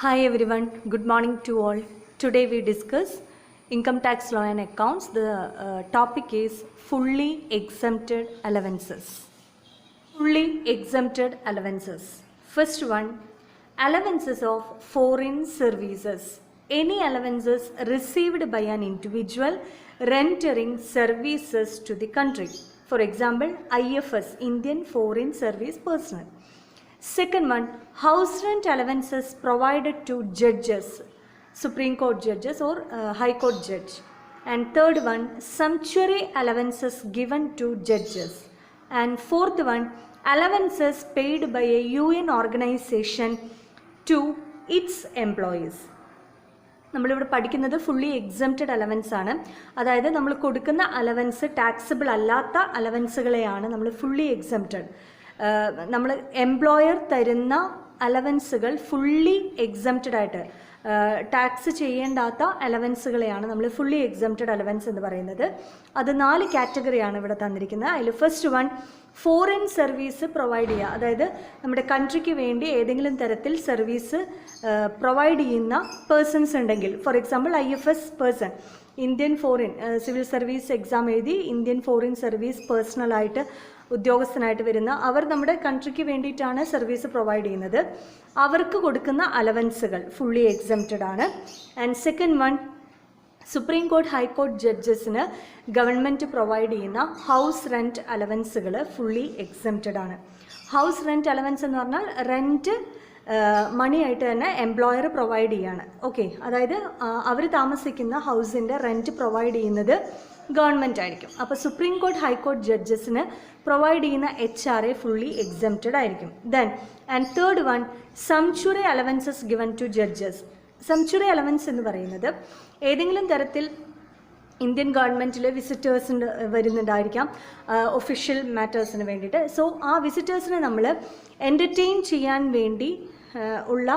Hi everyone, good morning to all. Today we discuss income tax law and accounts. The topic is fully exempted allowances. Fully exempted allowances. First one, allowances of foreign services. Any allowances received by an individual rendering services to the country. For example, IFS, Indian Foreign Service Personnel. Second one, house rent allowances provided to judges, Supreme Court judges or High Court judge. And third one, sumptuary allowances given to judges. And fourth one, allowances paid by a UN organization to its employees. നമ്മളിവിടെ പഠിക്കുന്നത് fully exempted allowance ആണ്. അതായത് നമ്മൾ കൊടുക്കുന്ന allowance taxable അല്ലാത്ത അലവൻസുകളെയാണ് നമ്മൾ fully exempted. നമ്മൾ employer തരുന്ന അലവൻസുകൾ ഫുള്ളി എക്സംപ്റ്റഡ് ആയിട്ട് ടാക്സ് ചെയ്യേണ്ടാത്ത അലവൻസുകളെയാണ് നമ്മൾ ഫുള്ളി എക്സംപ്റ്റഡ് അലവൻസ് എന്ന് പറയുന്നത്. അത് 4 കാറ്റഗറിയാണ് ഇവിടെ തന്നിരിക്കുന്നത്. അതിൽ first one, foreign service provide ചെയ്യുക. അതായത് നമ്മുടെ കൺട്രിക്ക് വേണ്ടി ഏതെങ്കിലും തരത്തിൽ സർവീസ് പ്രൊവൈഡ് ചെയ്യുന്ന പേഴ്സൺസ് ഉണ്ടെങ്കിൽ, for example IFS person, Indian foreign civil service exam എഴുതി ഇന്ത്യൻ ഫോറിൻ സർവീസ് പേഴ്സണലായിട്ട് ഉദ്യോഗസ്ഥനായിട്ട് വരുന്ന അവർ നമ്മുടെ കൺട്രിക്ക് വേണ്ടിയിട്ടാണ് സർവീസ് പ്രൊവൈഡ് ചെയ്യുന്നത്. അവർക്ക് കൊടുക്കുന്ന അലവൻസുകൾ ഫുള്ളി എക്സംപ്റ്റഡ് ആണ്. And second one, supreme court high court ജഡ്ജസിന് ഗവൺമെൻറ് പ്രൊവൈഡ് ചെയ്യുന്ന ഹൗസ് റെൻറ്റ് അലവൻസുകൾ ഫുള്ളി എക്സംപ്റ്റഡ് ആണ്. ഹൗസ് റെൻറ്റ് അലവൻസ് എന്ന് പറഞ്ഞാൽ റെൻറ്റ് മണിയായിട്ട് തന്നെ എംപ്ലോയർ പ്രൊവൈഡ് ചെയ്യാണ്. ഓക്കെ, അതായത് അവർ താമസിക്കുന്ന ഹൗസിൻ്റെ റെൻറ്റ് പ്രൊവൈഡ് ചെയ്യുന്നത് ഗവൺമെൻറ് ആയിരിക്കും. അപ്പോൾ സുപ്രീം കോർട്ട് ഹൈക്കോർട്ട് ജഡ്ജസിന് പ്രൊവൈഡ് ചെയ്യുന്ന HRA ഫുള്ളി എക്സംപ്റ്റഡ് ആയിരിക്കും. Then and third one, sumptuary allowances given to judges. Sumptuary allowance എന്ന് പറയുന്നത് ഏതെങ്കിലും തരത്തിൽ ഇന്ത്യൻ ഗവൺമെൻറ്റിൽ വിസിറ്റേഴ്സ് വരുന്നുണ്ടായിരിക്കാം ഒഫീഷ്യൽ മാറ്റേഴ്സിന് വേണ്ടിയിട്ട്. സോ ആ വിസിറ്റേഴ്സിനെ നമ്മൾ എൻ്റർടൈൻ ചെയ്യാൻ വേണ്ടി ഉള്ള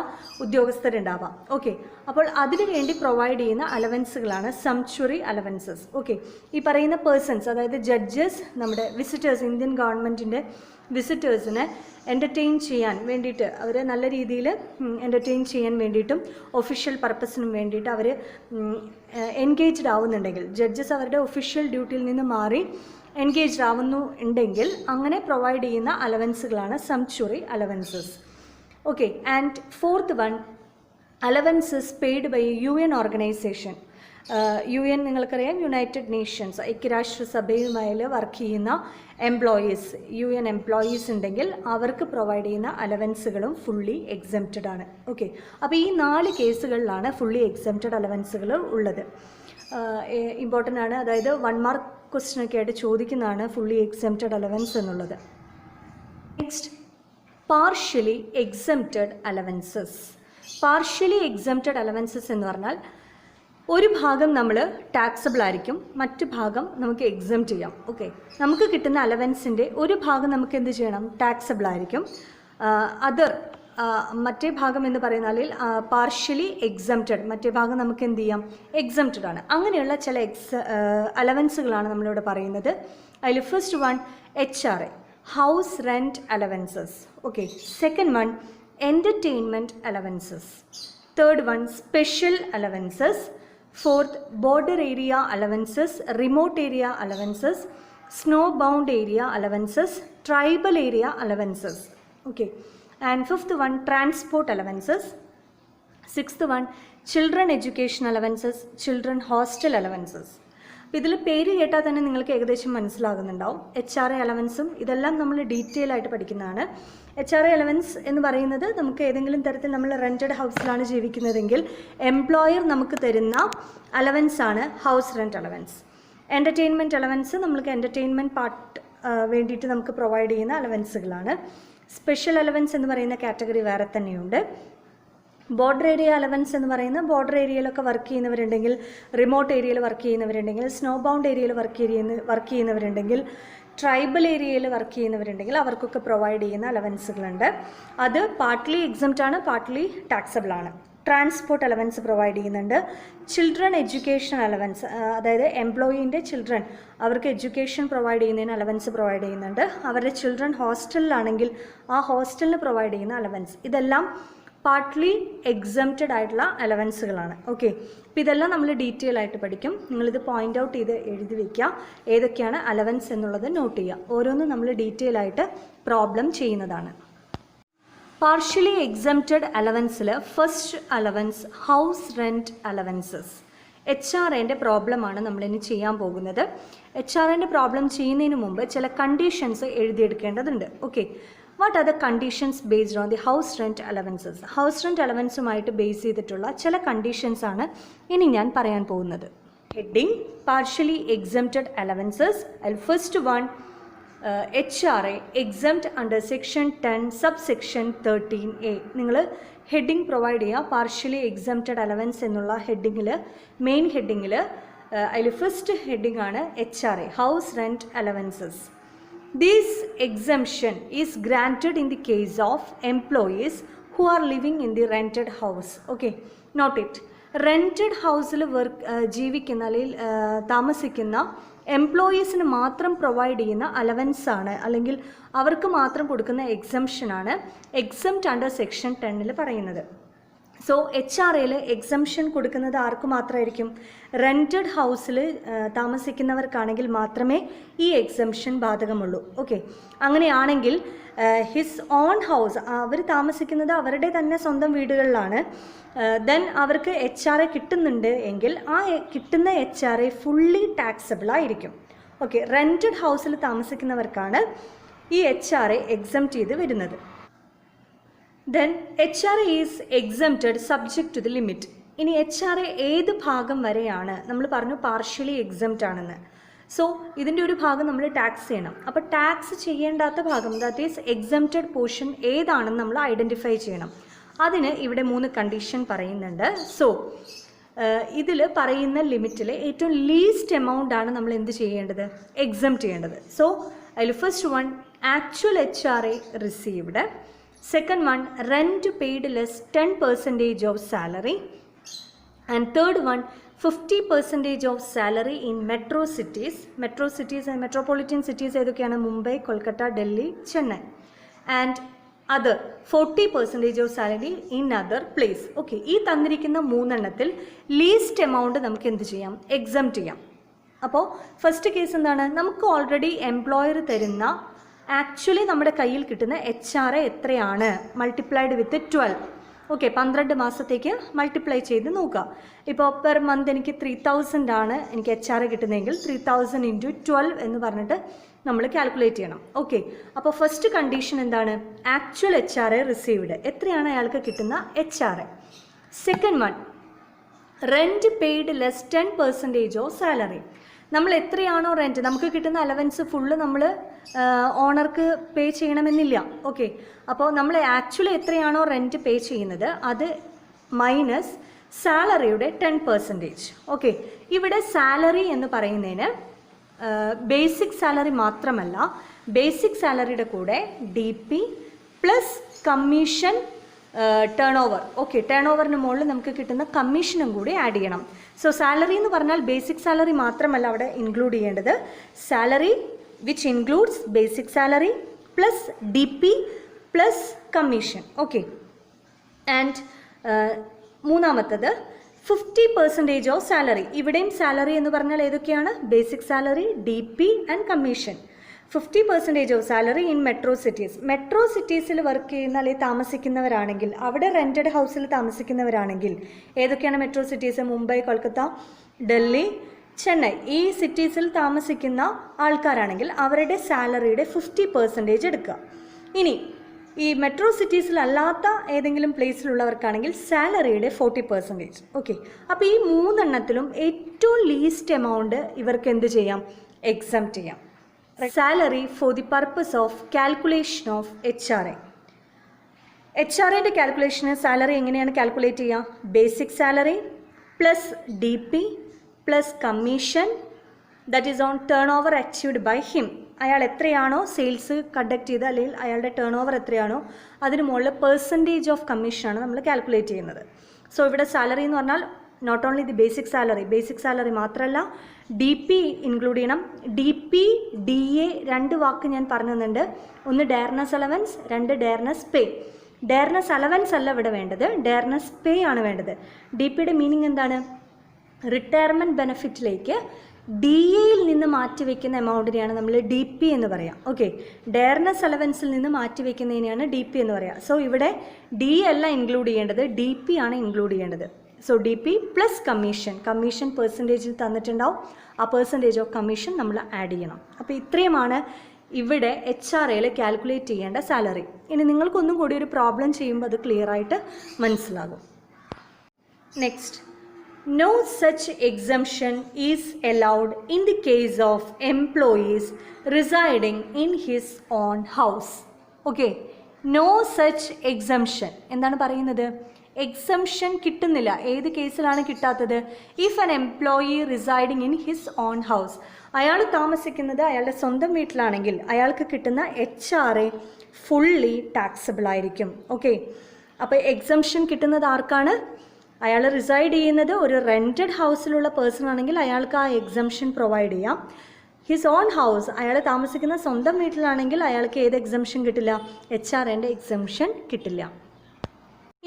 ഉദ്യോഗസ്ഥരുണ്ടാവാം. ഓക്കെ, അപ്പോൾ അതിനു വേണ്ടി പ്രൊവൈഡ് ചെയ്യുന്ന അലവൻസുകളാണ് സംച്വറി അലവൻസസ്. ഓക്കെ, ഈ പറയുന്ന പേഴ്സൺസ്, അതായത് ജഡ്ജസ് നമ്മുടെ വിസിറ്റേഴ്സ്, ഇന്ത്യൻ ഗവൺമെൻറ്റിൻ്റെ വിസിറ്റേഴ്സിനെ എൻ്റർടൈൻ ചെയ്യാൻ വേണ്ടിയിട്ട്, അവരെ നല്ല രീതിയിൽ എൻ്റർടൈൻ ചെയ്യാൻ വേണ്ടിയിട്ടും ഒഫീഷ്യൽ പർപ്പസിനും വേണ്ടിയിട്ട് അവർ എൻഗേജ്ഡ് ആവുന്നുണ്ടെങ്കിൽ, ജഡ്ജസ് അവരുടെ ഒഫീഷ്യൽ ഡ്യൂട്ടിയിൽ നിന്ന് മാറി എൻഗേജ്ഡ് ആവുന്നുണ്ടെങ്കിൽ അങ്ങനെ പ്രൊവൈഡ് ചെയ്യുന്ന അലവൻസുകളാണ് sumptuary allowances. Okay, and fourth one, allowances paid by a UN organization. UN നിങ്ങൾക്കറിയാം, യുണൈറ്റഡ് നേഷൻസ് ഐക്യരാഷ്ട്രസഭയുമായി വർക്ക് ചെയ്യുന്ന എംപ്ലോയീസ്, UN എംപ്ലോയീസ് ഉണ്ടെങ്കിൽ അവർക്ക് പ്രൊവൈഡ് ചെയ്യുന്ന അലവൻസുകളും ഫുള്ളി എക്സംപ്റ്റഡ് ആണ്. ഓക്കെ, അപ്പോൾ ഈ 4 കേസുകളിലാണ് ഫുള്ളി എക്സംപ്റ്റഡ് അലവൻസുകൾ ഉള്ളത്. ഇമ്പോർട്ടൻ്റ് ആണ്, അതായത് 1 മാർക്ക് ക്വസ്റ്റ്യനൊക്കെ ആയിട്ട് ചോദിക്കുന്നതാണ് ഫുള്ളി എക്സംപ്റ്റഡ് അലവൻസ് എന്നുള്ളത്. Next, partially exempted allowances. Partially exempted allowances എന്ന് പറഞ്ഞാൽ ഒരു ഭാഗം നമ്മൾ ടാക്സബിൾ ആയിരിക്കും, മറ്റു ഭാഗം നമുക്ക് എക്സംപ്റ്റ് ചെയ്യാം. ഓക്കെ, നമുക്ക് കിട്ടുന്ന അലവൻസിൻ്റെ ഒരു ഭാഗം നമുക്ക് എന്ത് ചെയ്യണം, ടാക്സബിൾ ആയിരിക്കും. അതർ മറ്റേ ഭാഗം എന്ന് പറയുന്നാൽ പാർഷ്യലി എക്സംപ്റ്റഡ്, മറ്റേ ഭാഗം നമുക്ക് എന്ത് ചെയ്യാം, എക്സംപ്റ്റഡ് ആണ്. അങ്ങനെയുള്ള ചില അലവൻസുകളാണ് നമ്മളിവിടെ പറയുന്നത്. അതിൽ first one, HRA, house rent allowances. Okay, second one, entertainment allowances. Third one, special allowances. Fourth, border area allowances, remote area allowances, snowbound area allowances, tribal area allowances. Okay, and fifth one, transport allowances. Sixth one, children education allowances, children hostel allowances. അപ്പോൾ ഇതിൽ പേര് കേട്ടാൽ തന്നെ നിങ്ങൾക്ക് ഏകദേശം മനസ്സിലാകുന്നുണ്ടാവും. HRA അലവൻസും ഇതെല്ലാം നമ്മൾ detail ആയിട്ട് പഠിക്കുന്നതാണ്. HRA അലവൻസ് എന്ന് പറയുന്നത് നമുക്ക് ഏതെങ്കിലും തരത്തിൽ നമ്മൾ റെൻറ്റഡ് ഹൗസിലാണ് ജീവിക്കുന്നതെങ്കിൽ എംപ്ലോയർ നമുക്ക് തരുന്ന അലവൻസാണ് house rent allowance. Entertainment allowance നമ്മൾക്ക് എൻ്റർടൈൻമെൻറ്റ് പാർട്ട് വേണ്ടിയിട്ട് നമുക്ക് പ്രൊവൈഡ് ചെയ്യുന്ന അലവൻസുകളാണ്. സ്പെഷ്യൽ അലവൻസ് എന്ന് പറയുന്ന കാറ്റഗറി വേറെ തന്നെയുണ്ട്. ബോർഡർ ഏരിയ അലവൻസ് എന്ന് പറയുന്ന ബോർഡർ ഏരിയയിലൊക്കെ വർക്ക് ചെയ്യുന്നവരുണ്ടെങ്കിൽ, റിമോട്ട് ഏരിയയിൽ വർക്ക് ചെയ്യുന്നവരുണ്ടെങ്കിൽ, സ്നോ ബൗണ്ട് ഏരിയയിൽ വർക്ക് ചെയ്യുന്നവരുണ്ടെങ്കിൽ, ട്രൈബൽ ഏരിയയിൽ വർക്ക് ചെയ്യുന്നവരുണ്ടെങ്കിൽ അവർക്കൊക്കെ പ്രൊവൈഡ് ചെയ്യുന്ന അലവൻസുകളുണ്ട്. അത് പാർട്ട്ലി എക്സംപ്റ്റ് ആണ്, പാർട്ട്ലി ടാക്സബിൾ ആണ്. ട്രാൻസ്പോർട്ട് അലവൻസ് പ്രൊവൈഡ് ചെയ്യുന്നുണ്ട്. ചിൽഡ്രൻ എഡ്യൂക്കേഷൻ അലവൻസ്, അതായത് എംപ്ലോയീൻ്റെ ചിൽഡ്രൻ അവർക്ക് എഡ്യൂക്കേഷൻ പ്രൊവൈഡ് ചെയ്യുന്നതിന് അലവൻസ് പ്രൊവൈഡ് ചെയ്യുന്നുണ്ട്. അവരുടെ ചിൽഡ്രൻ ഹോസ്റ്റലിലാണെങ്കിൽ ആ ഹോസ്റ്റലിന് പ്രൊവൈഡ് ചെയ്യുന്ന അലവൻസ്. ഇതെല്ലാം പാർട്ട്ലി എക്സംപ്റ്റഡ് ആയിട്ടുള്ള അലവൻസുകളാണ്. ഓക്കെ, അപ്പോൾ ഇതെല്ലാം നമ്മൾ ഡീറ്റെയിൽ ആയിട്ട് പഠിക്കും. നിങ്ങളിത് പോയിൻ്റ് ഔട്ട് ചെയ്ത് എഴുതി വയ്ക്കുക. ഏതൊക്കെയാണ് അലവൻസ് എന്നുള്ളത് നോട്ട് ചെയ്യുക. ഓരോന്നും നമ്മൾ ഡീറ്റെയിൽ ആയിട്ട് പ്രോബ്ലം ചെയ്യുന്നതാണ്. പാർഷ്യലി എക്സംപ്റ്റഡ് അലവൻസിൽ first allowance house rent allowances. HRAൻ്റെ പ്രോബ്ലമാണ് നമ്മളിനി ചെയ്യാൻ പോകുന്നത്. HRAൻ്റെ പ്രോബ്ലം ചെയ്യുന്നതിന് മുമ്പ് ചില കണ്ടീഷൻസ് എഴുതിയെടുക്കേണ്ടതുണ്ട്. Okay, what are the conditions based on the house rent allowances? House rent അലവൻസുമായിട്ട് ബേസ് ചെയ്തിട്ടുള്ള ചില കണ്ടീഷൻസാണ് ഇനി ഞാൻ പറയാൻ പോകുന്നത്. Heading partially exempted allowances. അതിൽ first one HRA exempt under section 10 subsection 13A. നിങ്ങൾ ഹെഡിങ് പ്രൊവൈഡ് ചെയ്യുക. പാർഷ്യലി എക്സംപ്റ്റഡ് അലവൻസ് എന്നുള്ള ഹെഡിങ്ങിൽ, മെയിൻ ഹെഡിങ്ങിൽ അതിൽ ഫസ്റ്റ് ഹെഡിങ് ആണ് HRA, house rent allowances. This exemption is granted in the case of employees who are living in the rented house. Okay, note it. Rented ഹൗസിൽ ജീവിക്കുന്ന അല്ലെങ്കിൽ താമസിക്കുന്ന എംപ്ലോയീസിന് മാത്രം പ്രൊവൈഡ് ചെയ്യുന്ന അലവൻസാണ്, അല്ലെങ്കിൽ അവർക്ക് മാത്രം കൊടുക്കുന്ന എക്സംഷനാണ് എക്സംപ്റ്റ് അണ്ടർ സെക്ഷൻ 10 പറയുന്നത്. സോ HRAയിൽ എക്സംഷൻ കൊടുക്കുന്നത് ആർക്ക് മാത്രമായിരിക്കും? റെൻറ്റഡ് ഹൗസിൽ താമസിക്കുന്നവർക്കാണെങ്കിൽ മാത്രമേ ഈ എക്സംഷൻ ബാധകമുള്ളൂ. ഓക്കെ, അങ്ങനെയാണെങ്കിൽ ഹിസ് ഓൺ ഹൗസ്, അവർ താമസിക്കുന്നത് അവരുടെ തന്നെ സ്വന്തം വീടുകളിലാണ്, ദെൻ അവർക്ക് HRA കിട്ടുന്നുണ്ട് എങ്കിൽ ആ കിട്ടുന്ന HRA ഫുള്ളി ടാക്സബിൾ ആയിരിക്കും. ഓക്കെ, റെൻറ്റഡ് ഹൗസിൽ താമസിക്കുന്നവർക്കാണ് ഈ HRA എക്സംപ്റ്റ് ചെയ്ത് വരുന്നത്. Then HRA is exempted subject to the limit. ഇനി HRA ഏത് ഭാഗം വരെയാണ്? നമ്മൾ പറഞ്ഞു പാർഷ്യലി എക്സംപ്റ്റ് ആണെന്ന്. സോ ഇതിൻ്റെ ഒരു ഭാഗം നമ്മൾ ടാക്സ് ചെയ്യണം. അപ്പോൾ ടാക്സ് ചെയ്യേണ്ടാത്ത ഭാഗം, ദാറ്റ് ഈസ് എക്സംപ്റ്റഡ് പോർഷൻ ഏതാണെന്ന് നമ്മൾ ഐഡൻറ്റിഫൈ ചെയ്യണം. അതിന് ഇവിടെ 3 കണ്ടീഷൻ പറയുന്നുണ്ട്. സോ ഇതിൽ പറയുന്ന ലിമിറ്റിൽ ഏറ്റവും ലീസ്റ്റ് എമൗണ്ട് ആണ് നമ്മൾ എന്ത് ചെയ്യേണ്ടത്? എക്സംപ്റ്റ് ചെയ്യേണ്ടത്. സോ അതിൽ first one actual HRA received. Second one, rent paid less 10% of salary. And third one, 50% of salary in metro cities. Metro cities and metropolitan cities ഏതൊക്കെയാണ്? Mumbai, Kolkata, Delhi, Chennai. And other 40% of salary in other place. Okay, ഈ തന്നിരിക്കുന്ന 3 least amount നമുക്ക് എന്ത് ചെയ്യാം? Exempt ചെയ്യാം. അപ്പോൾ first case എന്താണ്? നമുക്ക് ഓൾറെഡി എംപ്ലോയർ തരുന്ന ആക്ച്വലി നമ്മുടെ കയ്യിൽ കിട്ടുന്ന HRA എത്രയാണ്? Multiplied with 12. ഓക്കെ, 12 മാസത്തേക്ക് മൾട്ടിപ്ലൈ ചെയ്ത് നോക്കുക. ഇപ്പോൾ പെർ മന്ത് എനിക്ക് 3000 ആണ് എനിക്ക് HRA കിട്ടുന്നതെങ്കിൽ 3000 × 12 എന്ന് പറഞ്ഞിട്ട് നമ്മൾ കാൽക്കുലേറ്റ് ചെയ്യണം. ഓക്കെ, അപ്പോൾ ഫസ്റ്റ് കണ്ടീഷൻ എന്താണ്? Actual HRA received. എത്രയാണ് അയാൾക്ക് കിട്ടുന്ന HRA. Second one, rent paid less 10% of salary. നമ്മൾ എത്രയാണോ റെൻറ്റ്, നമുക്ക് കിട്ടുന്ന അലവൻസ് ഫുള്ള് നമ്മൾ ഓണർക്ക് പേ ചെയ്യണമെന്നില്ല. ഓക്കെ, അപ്പോൾ നമ്മൾ ആക്ച്വലി എത്രയാണോ റെൻറ്റ് പേ ചെയ്യുന്നത് അത് മൈനസ് സാലറിയുടെ 10%. ഓക്കെ, ഇവിടെ സാലറി എന്ന് പറയുന്നതിന് ബേസിക് സാലറി മാത്രമല്ല, ബേസിക് സാലറിയുടെ കൂടെ DP plus commission turn over. Okay, turn ഓവറിന് മുകളിൽ നമുക്ക് കിട്ടുന്ന കമ്മീഷനും കൂടി ആഡ് ചെയ്യണം. സോ സാലറി എന്ന് പറഞ്ഞാൽ ബേസിക് സാലറി മാത്രമല്ല അവിടെ ഇൻക്ലൂഡ് ചെയ്യേണ്ടത്, salary which includes basic salary plus DP plus commission. Okay, and മൂന്നാമത്തത് 50% ഓഫ് സാലറി. ഇവിടെയും സാലറി എന്ന് പറഞ്ഞാൽ ഏതൊക്കെയാണ്? Basic salary, DP and commission. 50% of salary in metro cities. Metro സിറ്റീസിൽ വർക്ക് ചെയ്യുന്ന അല്ലെങ്കിൽ താമസിക്കുന്നവരാണെങ്കിൽ, അവിടെ റെൻറ്റഡ് ഹൗസിൽ താമസിക്കുന്നവരാണെങ്കിൽ ഏതൊക്കെയാണ് മെട്രോ സിറ്റീസ്? മുംബൈ, കൊൽക്കത്ത, ഡൽഹി, ചെന്നൈ. ഈ സിറ്റീസിൽ താമസിക്കുന്ന ആൾക്കാരാണെങ്കിൽ അവരുടെ സാലറിയുടെ 50% എടുക്കുക. ഇനി ഈ മെട്രോ സിറ്റീസിലല്ലാത്ത ഏതെങ്കിലും പ്ലേസിലുള്ളവർക്കാണെങ്കിൽ സാലറിയുടെ 40%. ഓക്കെ, അപ്പോൾ ഈ 3 ഏറ്റവും ലീസ്റ്റ് എമൗണ്ട് ഇവർക്ക് എന്ത് ചെയ്യാം? എക്സംപ്റ്റ് ചെയ്യാം. Salary for the purpose of calculation of HRA. HRAൻ്റെ കാൽക്കുലേഷന് സാലറി എങ്ങനെയാണ് കാൽക്കുലേറ്റ് ചെയ്യുക? Basic salary plus DP plus commission, that is on turn over achieved by him. അയാൾ എത്രയാണോ സെയിൽസ് കണ്ടക്ട് ചെയ്ത് അല്ലെങ്കിൽ അയാളുടെ ടേൺ ഓവർ എത്രയാണോ അതിന് മുകളിൽ പെർസെൻറ്റേജ് ഓഫ് കമ്മീഷനാണ് നമ്മൾ കാൽക്കുലേറ്റ് ചെയ്യുന്നത്. സോ ഇവിടെ സാലറി എന്ന് പറഞ്ഞാൽ not only the basic salary മാത്രമല്ല DP ഇൻക്ലൂഡ് ചെയ്യണം. DP DA 2 വാക്ക് ഞാൻ പറഞ്ഞു തന്നിട്ടുണ്ട്. ഒന്ന് ഡയർനെസ് അലവൻസ്, 2 ഡയർനെസ് പേ. ഡെയർനെസ് അലവൻസ് അല്ല ഇവിടെ വേണ്ടത്, ഡെയർനെസ് പേ ആണ് വേണ്ടത്. ഡി പിയുടെ മീനിങ് എന്താണ്? റിട്ടയർമെൻറ്റ് ബെനിഫിറ്റിലേക്ക് ഡി എയിൽ നിന്ന് മാറ്റിവെക്കുന്ന എമൗണ്ടിനെയാണ് നമ്മൾ ഡി പി എന്ന് പറയാം. ഓക്കെ, ഡെയർനെസ് അലവൻസിൽ നിന്ന് മാറ്റിവെക്കുന്നതിനെയാണ് ഡി പി എന്ന് പറയുക. സോ ഇവിടെ ഡി അല്ല ഇൻക്ലൂഡ് ചെയ്യേണ്ടത്, ഡി പി ആണ് ഇൻക്ലൂഡ് ചെയ്യേണ്ടത്. So D P plus commission പെർസെൻറ്റേജിൽ തന്നിട്ടുണ്ടാവും, ആ പെർസെൻറ്റേജ് ഓഫ് കമ്മീഷൻ നമ്മൾ ആഡ് ചെയ്യണം. അപ്പോൾ ഇത്രയുമാണ് ഇവിടെ എച്ച് ആർ എയിൽ കാൽക്കുലേറ്റ് ചെയ്യേണ്ട സാലറി. ഇനി നിങ്ങൾക്കൊന്നും കൂടി ഒരു പ്രോബ്ലം ചെയ്യുമ്പോൾ അത് ക്ലിയർ ആയിട്ട് മനസ്സിലാകും. Next, no such exemption is allowed in the case of employees residing in his own house. Okay, no such exemption എന്താണ് പറയുന്നത്? എക്സംഷൻ കിട്ടുന്നില്ല. ഏത് കേസിലാണ് കിട്ടാത്തത്? If an employee residing in his own house, അയാൾ താമസിക്കുന്നത് അയാളുടെ സ്വന്തം വീട്ടിലാണെങ്കിൽ അയാൾക്ക് കിട്ടുന്ന H R A fully taxable ആയിരിക്കും. ഓക്കെ, അപ്പോൾ എക്സംഷൻ കിട്ടുന്നത് ആർക്കാണ്? അയാൾ റിസൈഡ് ചെയ്യുന്നത് ഒരു റെൻറ്റഡ് ഹൗസിലുള്ള പേഴ്സൺ ആണെങ്കിൽ അയാൾക്ക് ആ എക്സംഷൻ പ്രൊവൈഡ് ചെയ്യാം. ഹിസ് ഓൺ ഹൗസ്, അയാൾ താമസിക്കുന്ന സ്വന്തം വീട്ടിലാണെങ്കിൽ അയാൾക്ക് ഏത് എക്സംഷൻ കിട്ടില്ല? എച്ച് ആർ എൻ്റെ എക്സംഷൻ കിട്ടില്ല.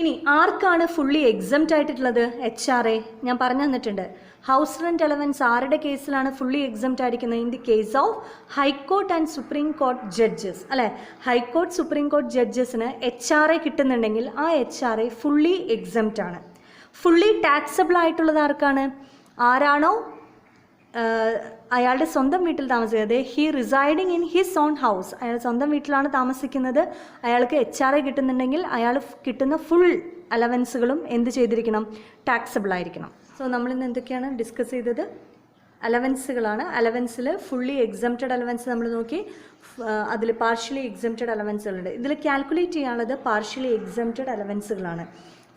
ഇനി ആർക്കാണ് ഫുള്ളി എക്സംപ്റ്റ് ആയിട്ടുള്ളത് എച്ച് ആർ എ? ഞാൻ പറഞ്ഞു തന്നിട്ടുണ്ട്. ഹൗസ് റെൻറ്റ് അലവൻസ് ആരുടെ കേസിലാണ് ഫുള്ളി എക്സംപ്റ്റ് ആയിരിക്കുന്നത്? In the case of high court and supreme court judges, അല്ലേ? ഹൈക്കോർട്ട് സുപ്രീം കോർട്ട് ജഡ്ജസിന് എച്ച് ആർ എ കിട്ടുന്നുണ്ടെങ്കിൽ ആ H R A fully exempt ആണ്. ഫുള്ളി ടാക്സബിൾ ആയിട്ടുള്ളത് ആർക്കാണ്? ആരാണോ അയാളുടെ സ്വന്തം വീട്ടിൽ താമസിക്കുന്നത്, he residing in his own house, അയാൾ സ്വന്തം വീട്ടിലാണ് താമസിക്കുന്നത്, അയാൾക്ക് എച്ച് ആർ എ കിട്ടുന്നുണ്ടെങ്കിൽ അയാൾ കിട്ടുന്ന ഫുൾ അലവൻസുകളും എന്ത് ചെയ്തിരിക്കണം? ടാക്സബിൾ ആയിരിക്കണം. സോ നമ്മളിന്ന് എന്തൊക്കെയാണ് ഡിസ്കസ് ചെയ്തത്? അലവൻസുകളാണ്. അലവൻസിൽ ഫുള്ളി എക്സംപ്റ്റഡ് അലവൻസ് നമ്മൾ നോക്കി, അതിൽ പാർഷ്യലി എക്സംപ്റ്റഡ് അലവൻസുകളുണ്ട്. ഇതിൽ കാൽക്കുലേറ്റ് ചെയ്യാനുള്ളത് പാർഷ്യലി എക്സംപ്റ്റഡ് അലവൻസുകളാണ്.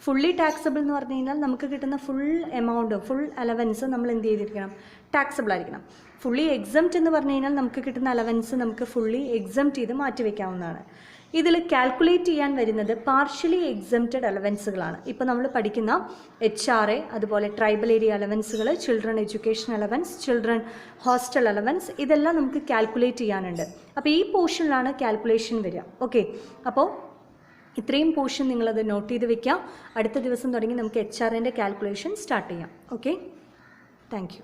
ഫുള്ളി ടാക്സബിൾ എന്ന് പറഞ്ഞു കഴിഞ്ഞാൽ നമുക്ക് കിട്ടുന്ന ഫുൾ എമൗണ്ട്, ഫുൾ അലവൻസ് നമ്മൾ എന്ത് ചെയ്തിരിക്കണം? ടാക്സബിൾ ആയിരിക്കണം. ഫുള്ളി എക്സംപ്റ്റ് എന്ന് പറഞ്ഞു കഴിഞ്ഞാൽ നമുക്ക് കിട്ടുന്ന അലവൻസ് നമുക്ക് ഫുള്ളി എക്സംപ്റ്റ് ചെയ്ത് മാറ്റിവെക്കാവുന്നതാണ്. ഇതിൽ കാൽക്കുലേറ്റ് ചെയ്യാൻ വരുന്നത് പാർഷ്യലി എക്സംപ്റ്റഡ് അലവൻസുകളാണ്. ഇപ്പോൾ നമ്മൾ പഠിക്കുന്ന എച്ച് ആർ എ, അതുപോലെ ട്രൈബൽ ഏരിയ അലവൻസുകൾ, children education allowance, children hostel allowance, ഇതെല്ലാം നമുക്ക് കാൽക്കുലേറ്റ് ചെയ്യാനുണ്ട്. അപ്പോൾ ഈ പോർഷനിലാണ് കാൽക്കുലേഷൻ വരിക. ഓക്കെ, അപ്പോൾ ഇത്രയും പോർഷൻ നിങ്ങളത് നോട്ട് ചെയ്ത് വെക്കാം. അടുത്ത ദിവസം തുടങ്ങി നമുക്ക് എച്ച് ആർ എൻ്റെ കാൽക്കുലേഷൻ സ്റ്റാർട്ട് ചെയ്യാം. Okay, thank you.